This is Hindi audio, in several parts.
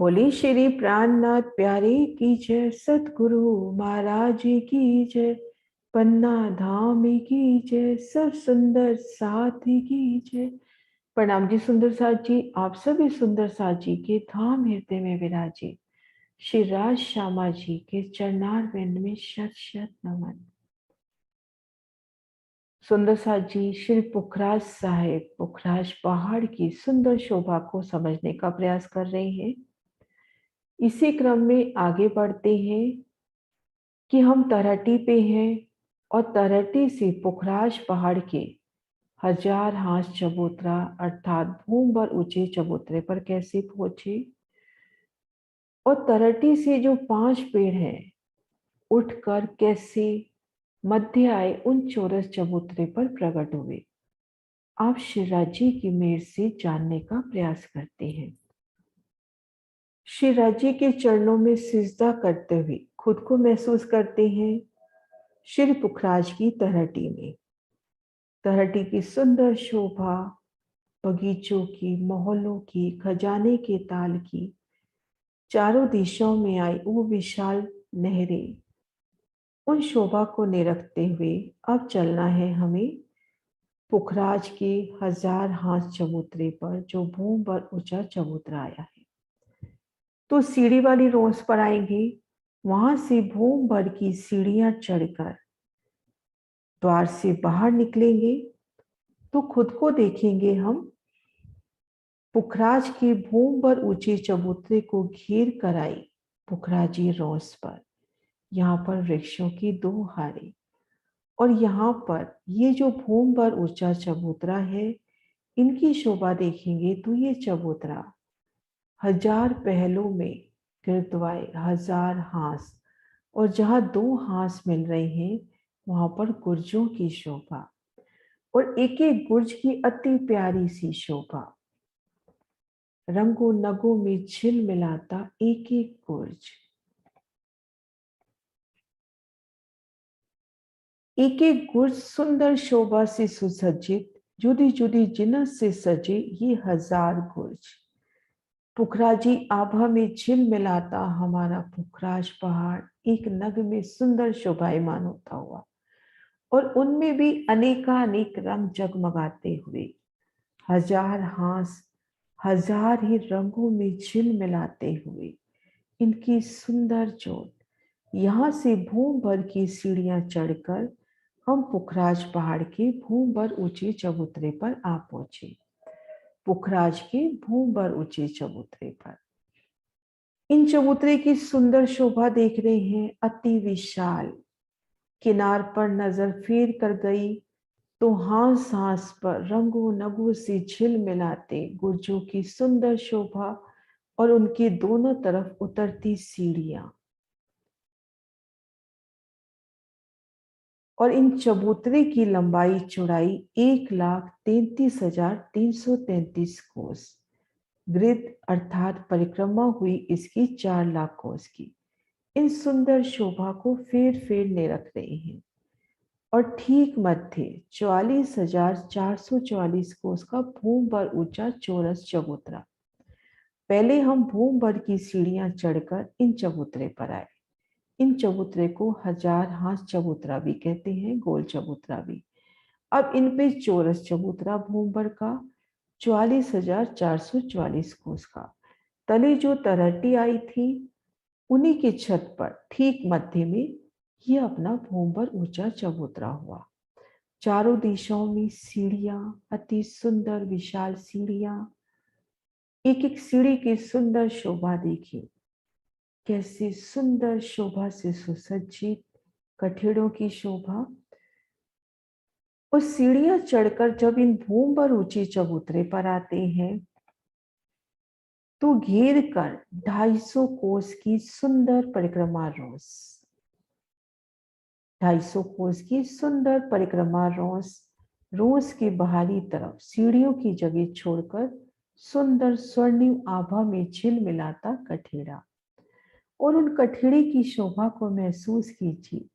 बोली श्री प्राणनाथ प्यारे की जय, सतगुरु महाराज जी की जय, पन्ना धाम की जय, सब सुंदर साथी की जय। प्रणाम जी सुंदर साथ जी, आप सभी सुंदर साथ जी के धाम हृदय में विराजे श्री राज श्यामा जी के चरणार विंद में शत शत नमन। सुंदर साथ जी श्री पुखराज साहिब पुखराज पहाड़ की सुंदर शोभा को समझने का प्रयास कर रहे हैं। इसी क्रम में आगे बढ़ते हैं कि हम तरहटी पे हैं और तरहटी से पुखराज पहाड़ के 1000 हाथ चबूतरा अर्थात भूम भर ऊंचे चबूतरे पर कैसे पहुंचे और तरहटी से जो 5 पेड़ हैं उठकर कैसे मध्य आए उन चौरस चबूतरे पर प्रकट हुए। आप शिवराज जी की मेहर से जानने का प्रयास करते हैं। शिवराज जी के चरणों में सिजदा करते हुए खुद को महसूस करते हैं श्री पुखराज की तरहटी में। तरहटी की सुंदर शोभा, बगीचों की, मोहल्लों की, खजाने के ताल की, चारों दिशाओं में आई वो विशाल नहरें, उन शोभा को निरखते हुए अब चलना है हमें पुखराज के 1000 हाथ चबूतरे पर, जो भूम पर ऊंचा चबूतरा आया है। तो सीढ़ी वाली रोज पर आएंगे, वहां से भूम भर की सीढ़ियां चढ़कर द्वार से बाहर निकलेंगे तो खुद को देखेंगे हम पुखराज के भूम भर ऊंचे चबूतरे को घेर कर आई पुखराजी रोस पर। यहाँ पर वृक्षों की 2 हारे और यहाँ पर ये जो भूम भर ऊंचा चबूतरा है, इनकी शोभा देखेंगे तो ये चबूतरा 1000 पहलों में गिरदवाए 1000 हांस, और जहाँ 2 हांस मिल रहे हैं वहां पर गुर्जों की शोभा और एक एक गुर्ज की अति प्यारी सी शोभा। रंगों नगों में झिल मिलाता एक एक गुर्ज, एक एक गुर्ज सुंदर शोभा से सुसज्जित, जुदी जुदी जिन्नत से सजे ये 1000 गुर्ज। पुखराजी आभा में झिल मिलाता हमारा पुखराज पहाड़ एक नग में सुंदर शोभायमान होता हुआ, और उनमें भी अनेकानेक रंग जगमगाते हुए 1000 हांस 1000 ही रंगों में झिल मिलाते हुए इनकी सुंदर जोत। यहाँ से भूम भर की सीढ़ियां चढ़कर हम पुखराज पहाड़ के भूम भर ऊंचे चबूतरे पर आ पहुंचे। पुखराज के भूम भर ऊंचे चबूतरे पर इन चबूतरे की सुंदर शोभा देख रहे हैं, अति विशाल। किनार पर नजर फेर कर गई तो हांस हांस पर रंगों नगों से झिल मिलाते गुर्जों की सुंदर शोभा और उनके दोनों तरफ उतरती सीढ़ियां, और इन चबूतरे की लंबाई चौड़ाई 1,33,333 कोस, ग्रिड अर्थात परिक्रमा हुई इसकी 4 लाख कोस की। इन सुंदर शोभा को फेर फेर निरख रहे हैं और ठीक मध्य 44,444 कोस का भूम भर ऊंचा चौरस चबूतरा। पहले हम भूम भर की सीढ़ियां चढ़कर इन चबूतरे पर आए। इन चबूतरे को 1000 हाथ चबूतरा भी कहते हैं, गोल चबूतरा भी। अब इन पे चौरस चबूतरा भूम भर का 44,444 कोस का। तले जो तरहटी आई थी उन्हीं की छत पर ठीक मध्य में ये अपना भूम भर ऊंचा चबूतरा हुआ। चारों दिशाओं में सीढ़ियां, अति सुंदर विशाल सीढ़ियां, एक एक सीढ़ी की सुंदर शोभा देखी, कैसे सुंदर शोभा से सुसज्जित कठेड़ों की शोभा। उस सीढ़ियां चढ़कर जब इन भूम भर ऊंचे चबूतरे पर आते हैं तो घेर कर 250 कोस की सुंदर परिक्रमा रोस, 250 कोस की सुंदर परिक्रमा रोस, रोस के बाहरी तरफ सीढ़ियों की जगह छोड़कर सुंदर स्वर्णिम आभा में झिल मिलाता कठेड़ा, और उन कठेड़े की शोभा को महसूस कीजिए,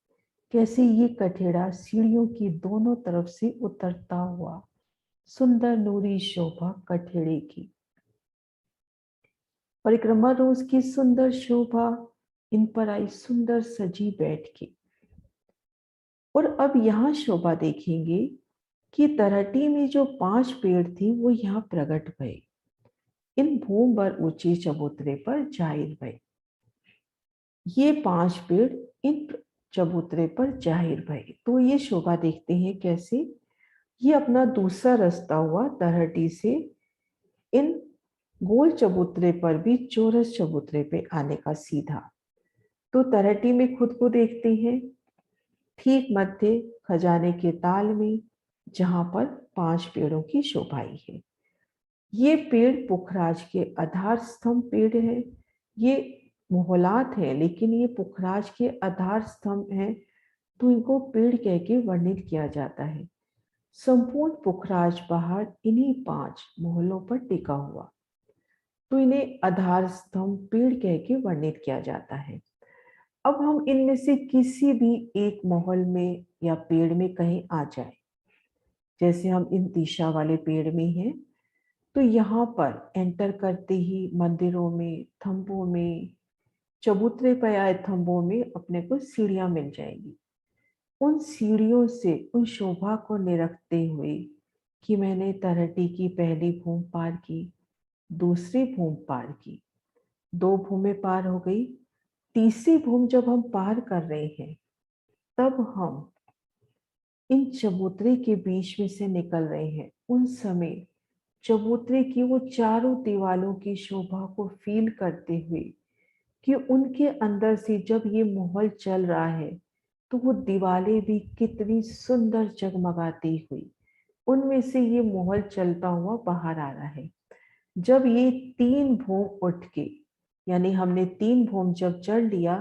कैसे ये कठेड़ा सीढ़ियों की दोनों तरफ से उतरता हुआ सुंदर नूरी शोभा कठेड़े की। परिक्रमा रोज की सुंदर शोभा इन पर आई सुंदर सजी बैठ के। और अब यहाँ शोभा देखेंगे कि तरहटी में जो 5 पेड़ थी वो यहाँ प्रकट भये, इन भूम पर ऊंचे चबूतरे पर जाहिर भये। ये 5 पेड़ इन चबूतरे पर जाहिर भये। तो ये शोभा देखते हैं कैसे। ये अपना दूसरा रास्ता हुआ तरहटी से इन गोल चबूतरे पर भी चौरस चबूतरे पे आने का सीधा। तो तरहटी में खुद को देखते हैं ठीक मध्य खजाने के ताल में, जहां पर 5 पेड़ों की शोभाई है। ये पेड़ पुखराज के आधार स्तंभ पेड़ है। ये मोहलात है लेकिन ये पुखराज के आधार स्तंभ है, तो इनको पेड़ कह के वर्णित किया जाता है। संपूर्ण पुखराज पहाड़ इन्हीं 5 मोहलों पर टिका हुआ, तो इन्हें आधार स्तंभ पेड़ कह के वर्णित किया जाता है। अब हम इनमें से किसी भी एक मोहल में या पेड़ में कहीं आ जाए, जैसे हम इन दिशा वाले पेड़ में हैं, तो यहाँ पर एंटर करते ही मंदिरों में, थंबों में, चबूतरे पर आए थंबों में अपने को सीढ़ियां मिल जाएंगी। उन सीढ़ियों से उन शोभा को निरखते हुए कि मैंने तरहटी की पहली भूम पार की, दूसरी भूम पार की, 2 भूमें पार हो गई, तीसरी भूम जब हम पार कर रहे हैं, तब हम इन चबूतरे के बीच में से निकल रहे हैं। उन समय चबूतरे की वो चारों दीवालों की शोभा को फील करते हुए कि उनके अंदर से जब ये माहौल चल रहा है, तो वो दीवारें भी कितनी सुंदर जगमगाती हुई उनमें से ये माहौल चलता हुआ बाहर आ रहा है। जब ये 3 भूम उठ के, यानी हमने 3 भूम जब चढ़ लिया,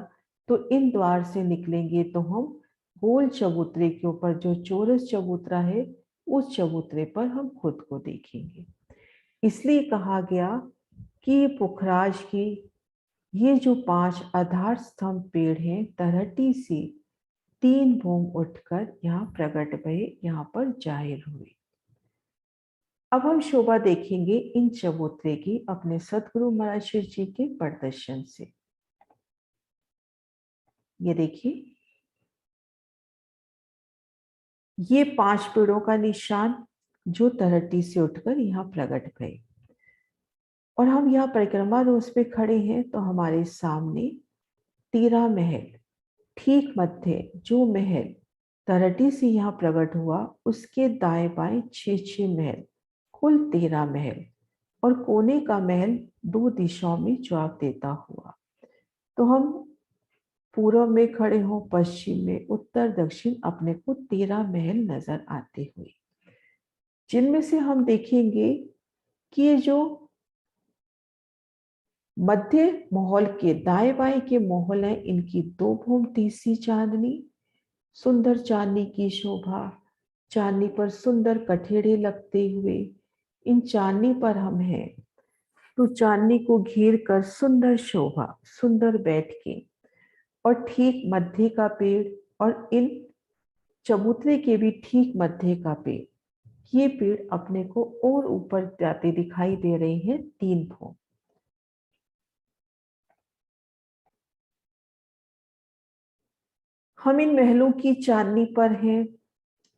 तो इन द्वार से निकलेंगे तो हम गोल चबूतरे के ऊपर जो चौरस चबूतरा है, उस चबूतरे पर हम खुद को देखेंगे। इसलिए कहा गया कि पुखराज की ये जो 5 आधार स्तंभ पेड़ हैं, तरहटी से 3 भूम उठकर यहाँ प्रकट भये, यहाँ पर जाहिर हुए। अब हम शोभा देखेंगे इन चबूतरे की अपने सतगुरु महाराज शिव जी के प्रदर्शन से। ये देखिए, ये 5 पेड़ों का निशान जो तरहटी से उठकर यहाँ प्रकट भये। और हम यहाँ परिक्रमा रोज पे खड़े हैं, तो हमारे सामने 13 महल, ठीक मध्य जो महल तरहटी से यहाँ प्रकट हुआ, उसके दाएं बाएं 6 महल, कुल 13 महल, और कोने का महल 2 दिशाओं में जवाब देता हुआ। तो हम पूर्व में खड़े हो, पश्चिम में, उत्तर, दक्षिण, अपने को 13 महल नजर आते हुए, जिनमें से हम देखेंगे कि ये जो मध्य माहौल के दाएं बाएं के माहौल है, इनकी 2 भूम तीसरी चांदनी, सुंदर चांदनी की शोभा, चांदनी पर सुंदर कठेड़े लगते हुए, इन चांदनी पर हम हैं, तो चांदनी को घेर कर सुंदर शोभा, सुंदर बैठ के, और ठीक मध्य का पेड़, और इन चबूतरे के भी ठीक मध्य का पेड़, ये पेड़ अपने को और ऊपर जाते दिखाई दे रहे हैं 3 भूम। हम इन महलों की चांदनी पर हैं,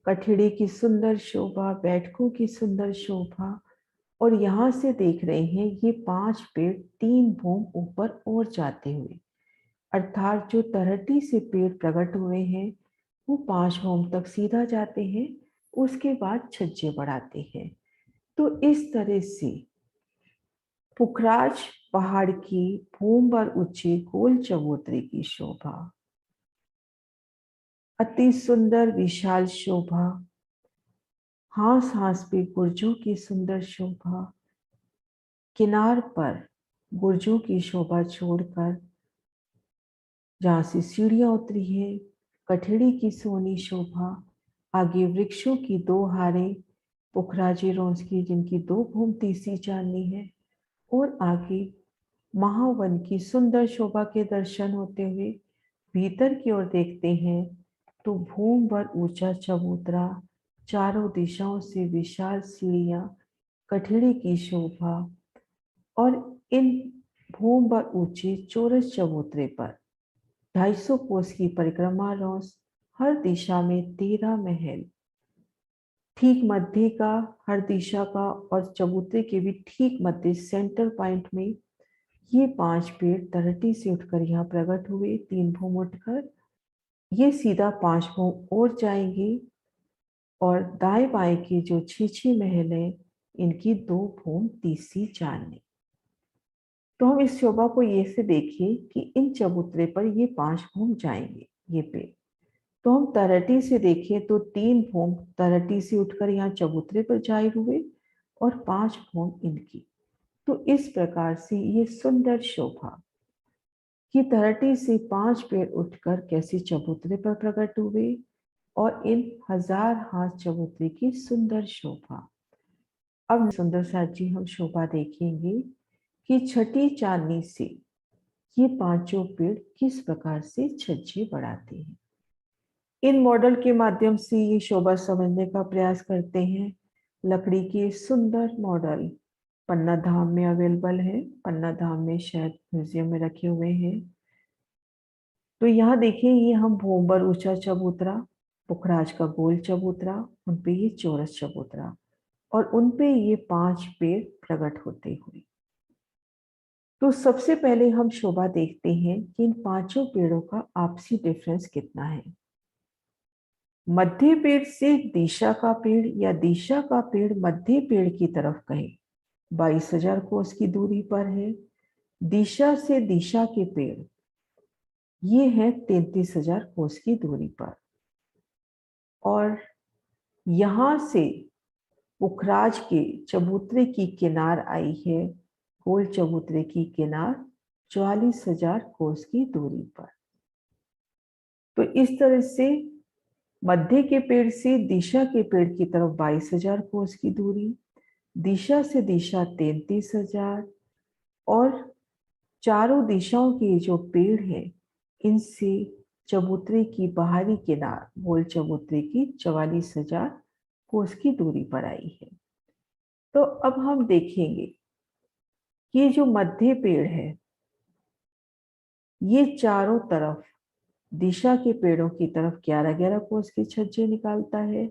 कठेड़े की सुंदर शोभा, बैठकों की सुंदर शोभा, और यहाँ से देख रहे हैं ये 5 पेड़ 3 भूम ऊपर और जाते हुए, अर्थात जो तरहटी से पेड़ प्रकट हुए हैं वो 5 भूम तक सीधा जाते हैं, उसके बाद छज्जे बढ़ाते हैं। तो इस तरह से पुखराज पहाड़ की भूम पर ऊंचे गोल चबूतरे की शोभा, अति सुंदर विशाल शोभा, हांस हांस पे गुर्जों की सुंदर शोभा, किनार पर गुर्जों की शोभा छोड़कर जहां से सीढ़ियां उतरी है, कठेड़ी की सोनी शोभा, आगे वृक्षों की 2 हारें पुखराजी रोज की, जिनकी 2 भूम तीसरी चांदनी है, और आगे महावन की सुंदर शोभा के दर्शन होते हुए भीतर की ओर देखते हैं, तो भूम भर ऊंचा चबूतरा, चारों दिशाओं से विशाल सीढ़ियां, कठेड़ी की शोभा, और इन भूम पर ऊंचे चौरस चबूतरे पर 250 कोस की परिक्रमा रोस, हर दिशा में 13 महल, ठीक मध्य का, हर दिशा का और चबूतरे के भी ठीक मध्य सेंटर पॉइंट में ये 5 पेड़ तरटी से उठकर यहाँ प्रकट हुए। 3 भूम उठकर ये सीधा 5 भूम और जाएंगे और दाएं बाएं के जो 6 महल है इनकी 2 भूम तीसरी जानने। तो हम इस शोभा को ये से देखें कि इन चबूतरे पर ये 5 भूम जाएंगे ये पेड़। तो हम तरटी से देखें तो 3 भूम तरटी से उठकर यहाँ चबूतरे पर जाए हुए और 5 भूम इनकी। तो इस प्रकार से ये सुंदर शोभा कि तरटी से 5 पेड़ उठकर कैसे चबूतरे पर प्रकट हुए और इन 1000 हाथ चबूतरे की सुंदर शोभा। अब सुंदर साथ जी हम शोभा देखेंगे कि छठी चांदनी से ये 5 पेड़ किस प्रकार से छज्जे बढ़ाते हैं। इन मॉडल के माध्यम से ये शोभा समझने का प्रयास करते हैं। लकड़ी के सुंदर मॉडल पन्ना धाम में अवेलेबल है। पन्ना धाम में शायद म्यूजियम में रखे हुए हैं। तो यहाँ देखिए ये हम भोंबर ऊंचा चबूतरा, पुखराज का गोल चबूतरा, उनपे ये चौरस चबूतरा और उनपे ये 5 पेड़ प्रकट होते हुए। तो सबसे पहले हम शोभा देखते हैं कि इन 5 पेड़ों का आपसी डिफरेंस कितना है। मध्य पेड़ से दिशा का पेड़ या दिशा का पेड़ मध्य पेड़ की तरफ कहें 22,000 कोस की दूरी पर है। दिशा से दिशा के पेड़ ये है 33,000 कोस की दूरी पर। और यहां से पुखराज के चबूतरे की किनार आई है, गोल चबूतरे की किनार 44,000 कोस की दूरी पर। तो इस तरह से मध्य के पेड़ से दिशा के पेड़ की तरफ 22,000 कोस की दूरी, दिशा से दिशा 33,000 और चारों दिशाओं के जो पेड़ हैं इनसे चबूतरे की बाहरी किनार गोल चबूतरे की 44,000 कोस की दूरी पर आई है। तो अब हम देखेंगे कि जो मध्य पेड़ है ये चारों तरफ दिशा के पेड़ों की तरफ 11-11 कोस के छज्जे निकालता है।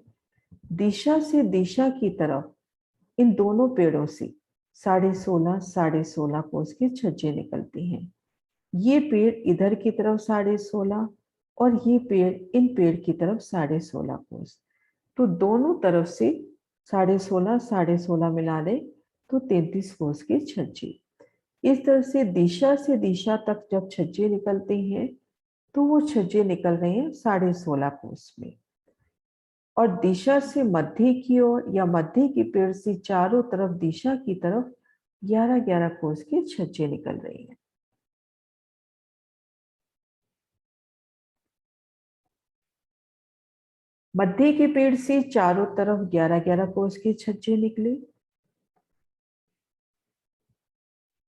दिशा से दिशा की तरफ इन दोनों पेड़ों से 16.5 कोस के छज्जे निकलते हैं। ये पेड़ इधर की तरफ 16.5 और ये पेड़ इन पेड़ की तरफ 16.5 कोस। तो दोनों तरफ से 16.5 मिला दें तो 33 कोस के छज्जे। इस तरह से दिशा तक जब छज्जे निकलते हैं तो वो छज्जे निकल रहे हैं 16.5 कोस में। और दिशा से मध्य की ओर या मध्य के पेड़ से चारों तरफ दिशा की तरफ 11-11 कोस के छज्जे निकल रहे हैं। मध्य के पेड़ से चारों तरफ 11-11 कोस के छज्जे निकले।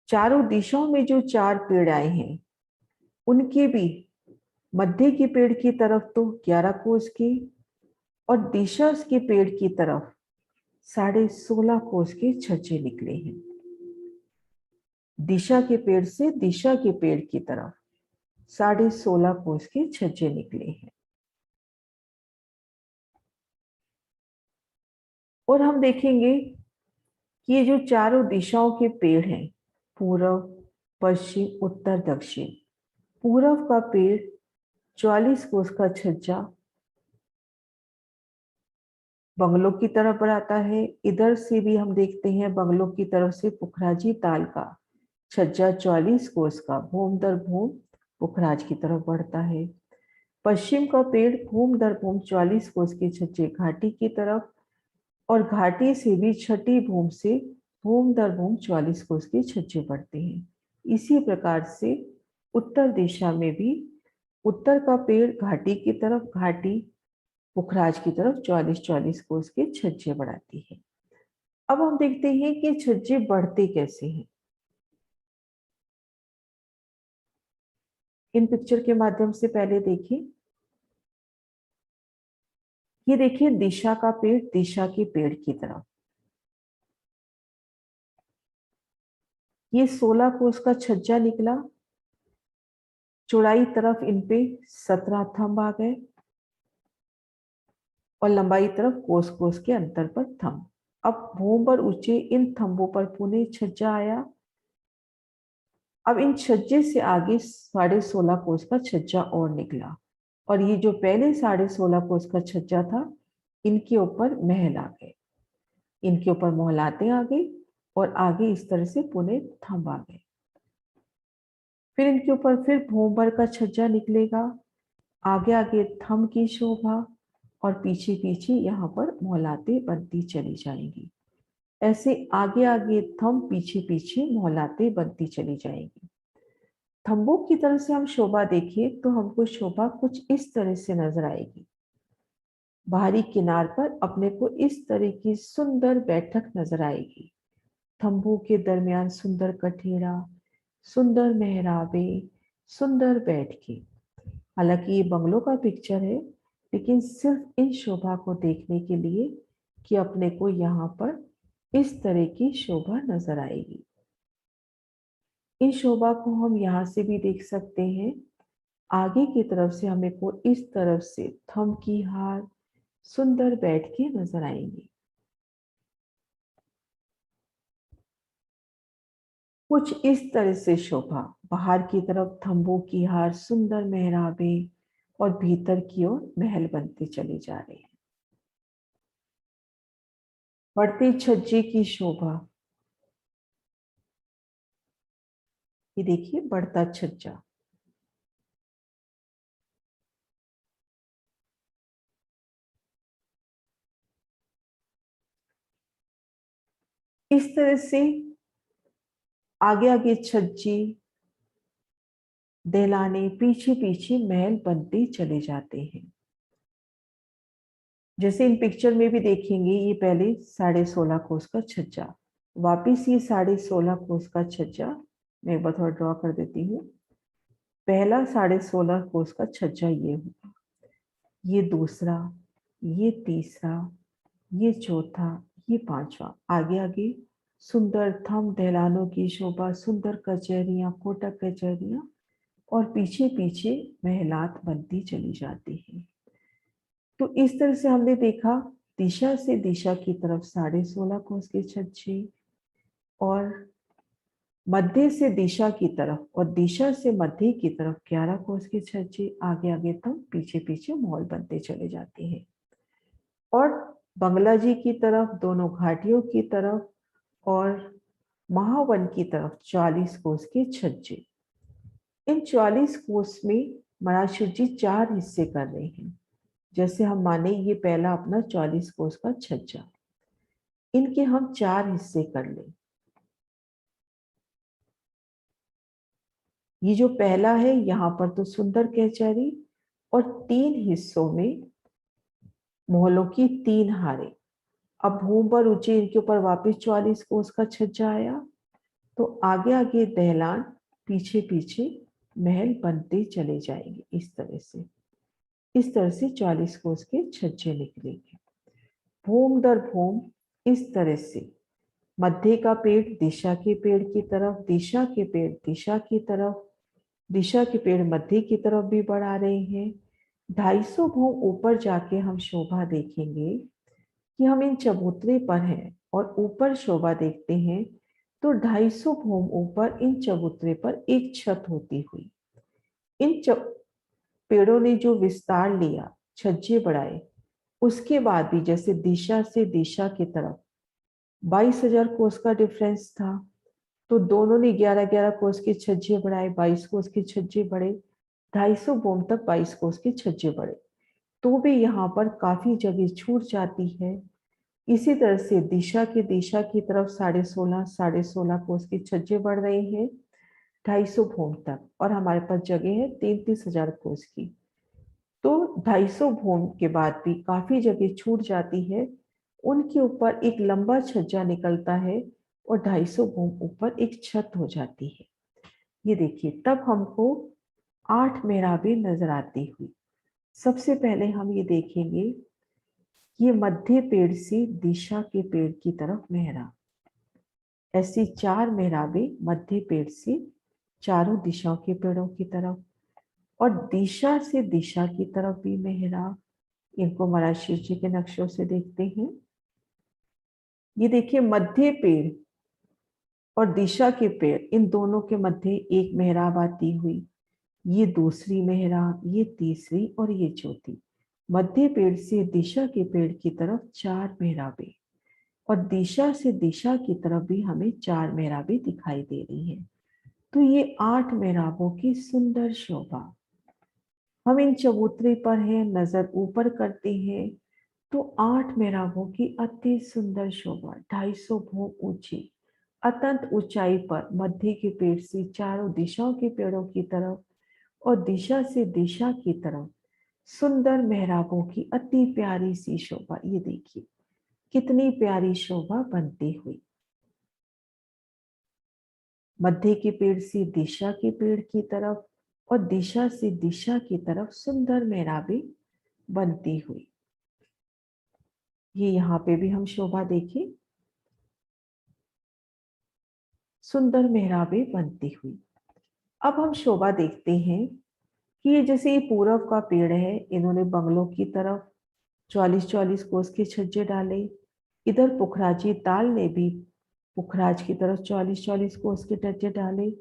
चारों दिशाओं में जो 4 पेड़ आए हैं उनके भी मध्य के पेड़ की तरफ तो 11 कोस के और दिशा के पेड़ की तरफ 16.5 कोस के छज्जे निकले हैं। दिशा के पेड़ से दिशा के पेड़ की तरफ 16.5 कोस के छज्जे निकले हैं। और हम देखेंगे कि ये जो चारों दिशाओं के पेड़ हैं पूर्व पश्चिम उत्तर दक्षिण, पूर्व का पेड़ 44 कोस का छज्जा बंगलों की तरफ बढ़ाता है। इधर से भी हम देखते हैं बंगलों की तरफ से पुखराजी ताल का छज्जा 44 कोस का भूम दर भूम पुखराज की तरफ बढ़ता है। पश्चिम का पेड़ भूम दर भूम 44 कोस के छज्जे घाटी की तरफ और घाटी से भी छठी भूम से भूम दर भूम 44 कोस के छज्जे बढ़ते हैं। इसी प्रकार से उत्तर दिशा में भी उत्तर का पेड़ घाटी की तरफ घाटी पुखराज की तरफ 44-44 कोस के छज्जे बढ़ाती है। अब हम देखते हैं कि छज्जे बढ़ते कैसे हैं। इन पिक्चर के माध्यम से पहले देखिए, ये देखिए दिशा का पेड़ दिशा के पेड़ की तरफ, ये 16 कोस का छज्जा निकला। चौड़ाई तरफ इन पे 17 थंब आ गए और लंबाई तरफ कोस कोस के अंतर पर थंब। अब भूम पर ऊंचे इन थंबों पर पुनः छज्जा आया। अब इन छज्जे से आगे 16.5 कोस का छज्जा और निकला और ये जो पहले 16.5 कोस का छज्जा था, इनके ऊपर महल आ गए, इनके ऊपर मोहलाते आ गई और आगे इस तरह से पुनः थंब आ गए। फिर इनके ऊपर फिर भूम भर का छज्जा निकलेगा, आगे आगे थंब की शोभा और पीछे पीछे यहाँ पर मोहलाते बनती चली जाएंगी। ऐसे आगे आगे थंब, पीछे पीछे मोहलाते बनती चली जाएंगी। थंबों की तरफ से हम शोभा देखें तो हमको शोभा कुछ इस तरह से नजर आएगी। बाहरी किनार पर अपने को इस तरह की सुंदर बैठक नजर आएगी। थंबों के दरमियान सुंदर कठेरा, सुंदर मेहराबे, सुंदर बैठके। हालांकि ये बंगलों का पिक्चर है, लेकिन सिर्फ इन शोभा को देखने के लिए कि अपने को यहाँ पर इस तरह की शोभा नजर आएगी। इन शोभा को हम यहाँ से भी देख सकते हैं। आगे की तरफ से हमें को इस तरफ से थंब की हार, सुंदर बैठके नजर आएंगी। कुछ इस तरह से शोभा बाहर की तरफ थंबों की हार, सुंदर मेहराबे और भीतर की ओर महल बनते चले जा रहे हैं। बढ़ते छज्जे की शोभा, ये देखिए बढ़ता छज्जा। इस तरह से आगे आगे छज्जे, दहलाने, पीछे पीछे महल बनते चले जाते हैं। जैसे इन पिक्चर में भी देखेंगे, ये पहले 16.5 कोस का छज्जा, वापिस ये 16.5 कोस का छज्जा, मैं एक बार थोड़ा ड्रॉ कर देती हूँ। पहला 16.5 कोस का छज्जा ये हुआ, ये दूसरा, ये तीसरा, ये चौथा, ये पांचवा। आगे आगे सुंदर थंब, दहलानों की शोभा, सुंदर कचहरियां, कोटक कचहरियां और पीछे पीछे महलात बनती चली जाती है। तो इस तरह से हमने देखा दिशा से दिशा की तरफ 16.5 कोस के छज्जे और मध्य से दिशा की तरफ और दिशा से मध्य की तरफ 11 कोस के छज्जे, आगे आगे तक पीछे पीछे महल बनते चले जाते हैं। और बंगला जी की तरफ, दोनों घाटियों की तरफ और महावन की तरफ 40 कोस के छज्जे। इन 40 कोस में मराशु जी 4 हिस्से कर रहे हैं। जैसे हम माने ये पहला अपना 40 कोस का छज्जा, इनके हम 4 हिस्से कर लें। ये जो पहला है, यहाँ पर तो सुंदर कचहरी और 3 हिस्सों में मोहलों की 3 हारें। अब भूम पर ऊंचे इनके ऊपर वापस 44 कोस का छज्जा आया, तो आगे आगे दहलान, पीछे पीछे महल बनते चले जाएंगे। इस तरह से 40 कोस के छज्जे निकलेंगे। भूम दर भूम इस तरह से मध्य का पेड़ दिशा के पेड़ की तरफ, दिशा के पेड़ दिशा की तरफ, दिशा के पेड़ मध्य की तरफ भी बढ़ा रहे हैं। 250 भूम ऊपर जाके हम शोभा देखेंगे कि हम इन चबूतरे पर हैं और ऊपर शोभा देखते हैं तो 250 भूम ऊपर इन चबूतरे पर एक छत होती हुई। इन पेड़ों ने जो विस्तार लिया, छज्जे बढ़ाए, उसके बाद भी जैसे दिशा से दिशा की तरफ 22,000 कोस का डिफरेंस था, तो दोनों ने 11-11 कोस के छज्जे बढ़ाए, 22 कोस के छज्जे बढ़े, 250 बोम तक 22 कोस के छज्जे बढ़े। तो भी यहाँ पर काफी जगह छूट जाती है। इसी तरह से दिशा की तरफ 16.5 कोस के छज्जे बढ़ रहे हैं 250 भूम तक, और हमारे पास जगह है 33,000 कोस की। तो 250 भूम के बाद भी काफी जगह छूट जाती है, उनके ऊपर एक लंबा छज्जा निकलता है और 250 भूम ऊपर एक छत हो जाती है। ये देखिए, तब हमको 8 मेहराबें नजर आती हुई। सबसे पहले हम ये देखेंगे, ये मध्य पेड़ से दिशा के पेड़ की तरफ मेहराब, ऐसी 4 मेहराबें मध्य पेड़ से चारों दिशाओं के पेड़ों की तरफ और दिशा से दिशा की तरफ भी मेहराब। इनको महाराज शिव जी के नक्शों से देखते हैं। ये देखिए मध्य पेड़ और दिशा के पेड़, इन दोनों के मध्य एक मेहराब आती हुई, ये दूसरी मेहराब, ये तीसरी और ये चौथी। मध्य पेड़ से दिशा के पेड़ की तरफ 4 मेहराबें और दिशा से दिशा की तरफ भी हमें 4 मेहराबें दिखाई दे रही हैं। तो ये 8 मेहराबों की सुंदर शोभा। हम इन चबूतरे पर हैं, नजर ऊपर करते हैं तो 8 मेहराबों की अति सुंदर शोभा। 250 भोग ऊंची, अत्यंत ऊंचाई पर मध्य के पेड़ से चारों दिशाओं के पेड़ों की तरफ और दिशा से दिशा की तरफ सुंदर मेहराबों की अति प्यारी सी शोभा। ये देखिए कितनी प्यारी शोभा बनती हुई। मध्य के पेड़ से दिशा के पेड़ की तरफ और दिशा से दिशा की तरफ सुंदर मेहराबें बनती हुई। ये यहाँ पे भी हम शोभा देखें, सुंदर मेहराबें बनती हुई। अब हम शोभा देखते हैं कि ये जैसे ये पूरब का पेड़ है, इन्होंने बंगलों की तरफ 44-44 कोस के छज्जे डाले। इधर पुखराजी ताल ने भी पुखराज की तरफ 44-44 कोस के छज्जे डाले।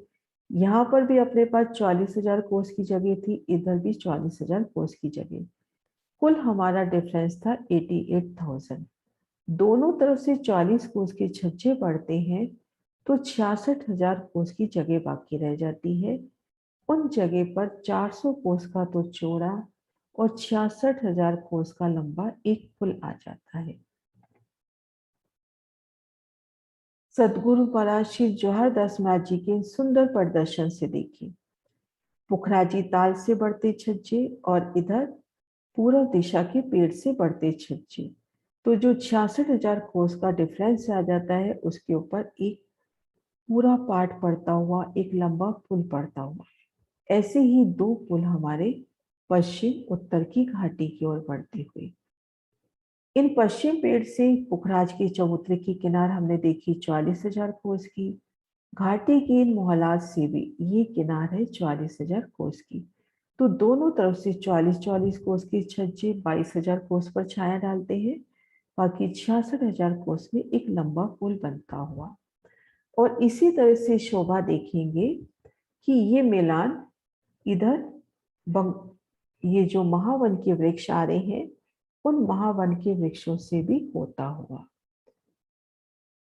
यहाँ पर भी अपने पास 44,000 कोस की जगह थी, इधर भी 44,000 कोस की जगह। कुल हमारा डिफरेंस था 88,000। दोनों तरफ से 40 कोस के छज्जे बढ़ते हैं तो 66,000 कोस की जगह बाकी रह जाती है। उन जगह पर 400 कोस का तो चौड़ा और 66,000 कोस का लंबा एक पुल आ जाता है। सदगुरु महाराज श्री जवाहर दास महाराज जी के सुंदर प्रदर्शन से देखिए, पुखराजी ताल से बढ़ते छज्जे और इधर पूर्व दिशा के पेड़ से बढ़ते छज्जे। तो जो 66,000 कोस का डिफरेंस आ जाता है, उसके ऊपर एक पूरा पार्ट पड़ता हुआ, एक लंबा पुल पड़ता हुआ। ऐसे ही 2 पुल हमारे पश्चिम उत्तर की घाटी की ओर बढ़ते हुए। इन पश्चिम पेड़ से पुखराज के चबूतरे की किनार हमने देखी 44,000 कोस की। घाटी के इन मोहल्लात से भी ये किनार है 44,000 कोस की। तो दोनों तरफ से 44-44 कोस के छज्जे 22,000 कोस पर छाया डालते हैं। बाकी 66,000 कोस में एक लंबा पुल बनता हुआ। और इसी तरह से शोभा देखेंगे कि ये मिलान इधर ये जो महावन के वृक्ष आ रहे हैं, उन महावन के वृक्षों से भी होता हुआ।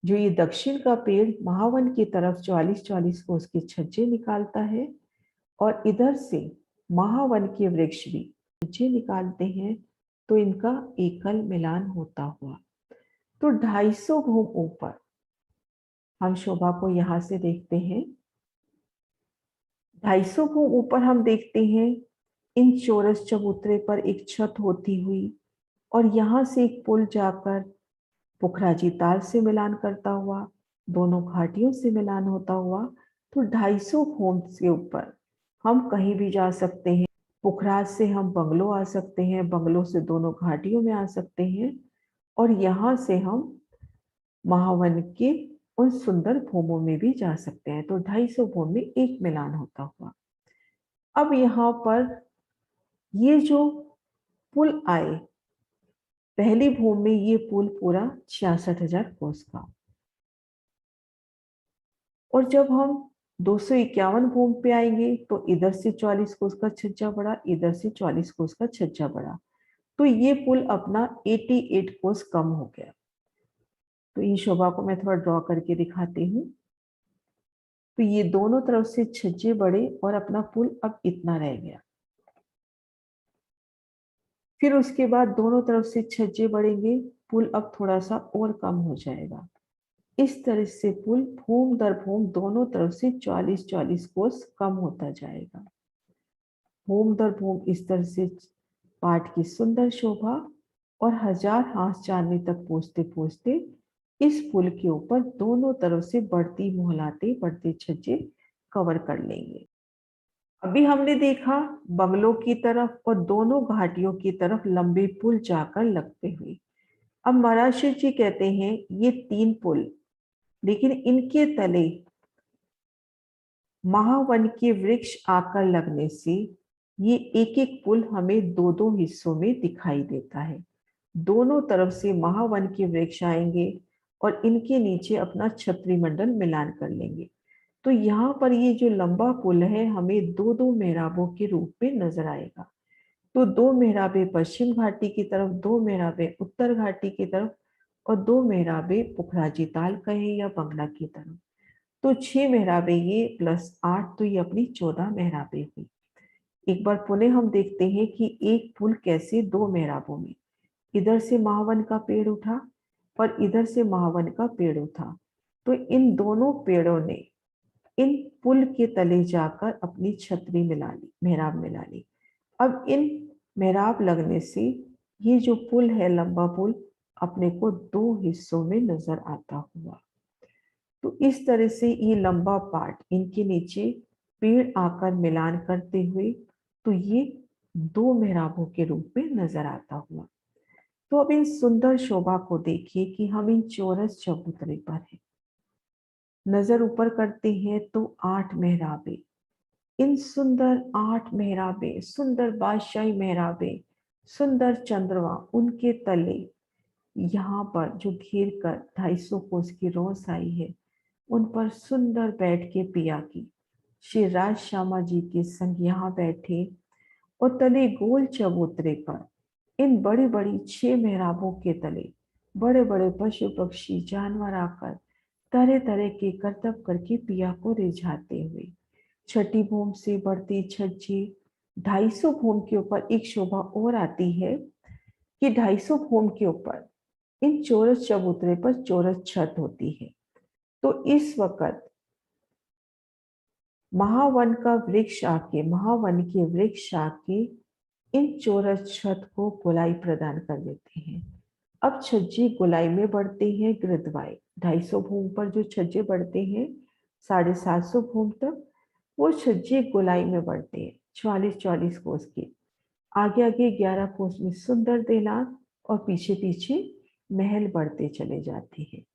जो ये दक्षिण का पेड़ महावन की तरफ 44-44 कोस के छज्जे निकालता है और इधर से महावन के वृक्ष भी छज्जे निकालते हैं, तो इनका एकल मिलान होता हुआ। तो 250 भूम ऊपर हम शोभा को यहां से देखते हैं। 250 भूम ऊपर हम देखते हैं इन चौरस चबूतरे पर एक छत होती हुई और यहां से एक पुल जाकर पुखराजी ताल से मिलान करता हुआ, दोनों घाटियों से मिलान होता हुआ। तो 250 भूम से ऊपर हम कहीं भी जा सकते हैं। पुखराज से हम बंगलो आ सकते हैं, बंगलो से दोनों घाटियों में आ सकते हैं और यहाँ से हम महावन के उन सुंदर भूमों में भी जा सकते हैं। तो 250 भूम में एक मिलान होता हुआ। अब यहाँ पर ये जो पुल आए, पहली भूम में ये पुल पूरा 66,000 कोस का, और जब हम 251 भूम पे आएंगे तो इधर से 40 कोस का छज्जा बढ़ा, इधर से 40 कोस का छज्जा बढ़ा। तो ये पुल अपना 88 कोस कम हो गया। तो इन शोभा को मैं थोड़ा ड्रॉ करके दिखाती हूँ। तो ये दोनों तरफ से छज्जे बढ़े और अपना पुल अब इतना रह गया। फिर उसके बाद दोनों तरफ से छज्जे बढ़ेंगे, पुल अब थोड़ा सा और कम हो जाएगा। इस तरह से पुल भूम दर भूम दोनों तरफ से 40-40 कोस कम होता जाएगा। भूम दर भूम इस तरह से पाठ की सुंदर शोभा और 1000 हाथ चांदनी तक पहुंचते पहुंचते इस पुल के ऊपर दोनों तरफ से बढ़ती मोहलाते बढ़ते छज्जे कवर कर लेंगे। अभी हमने देखा बंगलों की तरफ और दोनों घाटियों की तरफ लंबे पुल जाकर लगते हुए। अब महाराज शिव जी कहते हैं ये 3 पुल लेकिन इनके तले महावन के वृक्ष आकर लगने से ये एक एक पुल हमें दो दो हिस्सों में दिखाई देता है। दोनों तरफ से महावन के वृक्ष आएंगे और इनके नीचे अपना छतरी मंडल मिलान कर लेंगे। तो यहाँ पर ये जो लंबा पुल है हमें दो दो मेहराबों के रूप में नजर आएगा। तो दो मेहराबे पश्चिम घाटी की तरफ, दो मेहराबे उत्तर घाटी की तरफ और दो मेहराबे पुखराजी ताल कहे या बंगला की तरफ। तो 6 मेहराबे ये प्लस 8, तो ये अपनी 14 मेहराबे हुई। एक बार पुनः हम देखते हैं कि एक पुल कैसे दो मेहराबों में, इधर से महावन का पेड़ उठा और इधर से महावन का पेड़ उठा। तो इन दोनों पेड़ों ने इन पुल के तले जाकर अपनी छतरी मिला ली, मेहराब मिला ली। अब इन मेहराब लगने से ये जो पुल है, लंबा पुल, अपने को दो हिस्सों में नजर आता हुआ। तो इस तरह से ये लंबा पार्ट, इनके नीचे पेड़ आकर मिलान करते हुए, तो ये दो मेहराबों के रूप में नजर आता हुआ। तो अब इन सुंदर शोभा को देखिए कि हम इन चौरस चबूतरे पर हैं। नजर ऊपर करते हैं तो 8 मेहराबे, इन सुंदर 8 मेहराबे, सुंदर बादशाही मेहराबे, सुंदर चंद्रमा, उनके तले यहाँ पर जो घेर कर 250 कोस की रोस आई है, उन पर सुंदर बैठ के पिया की श्री राज श्यामा जी के संग यहाँ बैठे और तले गोल चबूतरे पर इन बड़ी बड़ी 6 मेहराबों के तले बड़े बड़े पशु पक्षी जानवर आकर तरह तरह के करतब करके पिया को रिझाते हुए, छठी भूम से बढ़ती छज्जी 250 भूम के ऊपर एक शोभा और आती है कि 250 भूम के ऊपर इन चौरस चबूतरे पर चौरस छत होती है। तो इस वक्त महावन का वृक्ष आके, महावन के वृक्ष आके इन चौरस छत को गोलाई प्रदान कर देते हैं। अब छज्जे गोलाई में बढ़ते हैं गृदवाई, 250 भूम पर जो छज्जे बढ़ते हैं 750 भूम तक, वो छज्जे गोलाई में बढ़ते हैं 44-44 कोस के। आगे आगे 11 कोस में सुंदर देलान और पीछे पीछे महल बढ़ते चले जाते हैं।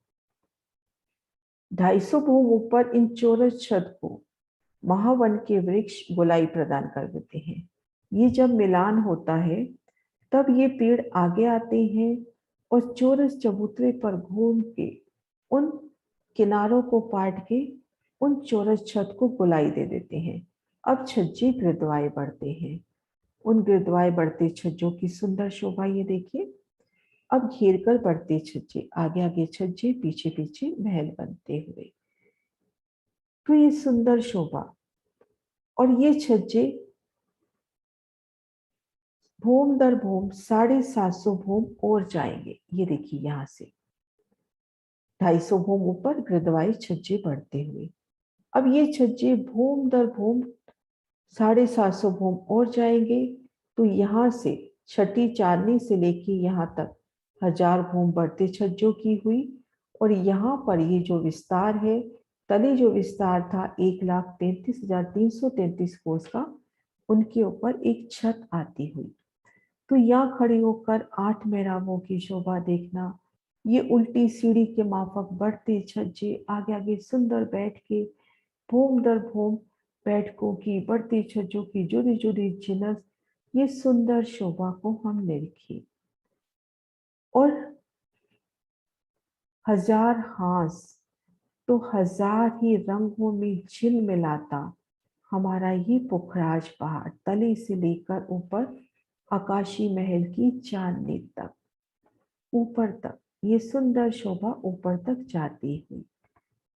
250 भूम ऊपर इन चौरस छत को महावन के वृक्ष गोलाई प्रदान कर देते हैं। ये जब मिलान होता है तब ये पेड़ आगे आते हैं और चौरस चबूतरे पर घूम के उन किनारों को पाट के उन चौरस छत को गोलाई दे देते हैं। अब छज्जे गृदवाए बढ़ते हैं। उन गृदवाए बढ़ते छज्जों की सुंदर शोभा ये देखिए। अब घेर कर बढ़ते छज्जे, आगे आगे छज्जे, पीछे पीछे महल बनते हुए। तो ये सुंदर शोभा और ये छज्जे भूम दर भूम 750 भूम और जाएंगे। ये देखिए यहां से 250 भूम ऊपर गृदवाई छज्जे बढ़ते हुए। अब ये छज्जे भूम दर भूम 750 भूम और जाएंगे। तो यहाँ से छठी चारनी से लेके यहाँ तक 1000 भूम बढ़ते छज्जों की हुई। और यहाँ पर ये जो विस्तार है, तले जो विस्तार था 1,33,333 कोस का, उनके ऊपर एक छत आती हुई। तो यहाँ खड़ी होकर 8 मेहराबों की शोभा देखना, ये उल्टी सीढ़ी के माफक बढ़ते छज्जे, आगे आगे सुंदर बैठ के भूम दर भूम बैठकों की, बढ़ती छज्जों की जुदी जुदी झिलस, ये सुंदर शोभा को हम निरखी। और 1000 हास, तो 1000 ही रंगों में झिल मिलाता हमारा ये पुखराज पहाड़, तले से लेकर ऊपर आकाशी महल की चांदनी तक, ऊपर तक ये सुंदर शोभा ऊपर तक जाती हुई,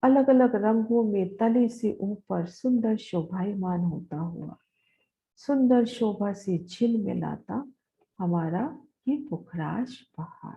अलग अलग रंगों में तले से ऊपर सुंदर शोभायमान होता हुआ, सुंदर शोभा से झिल मिलाता हमारा ये पुखराज पहाड़।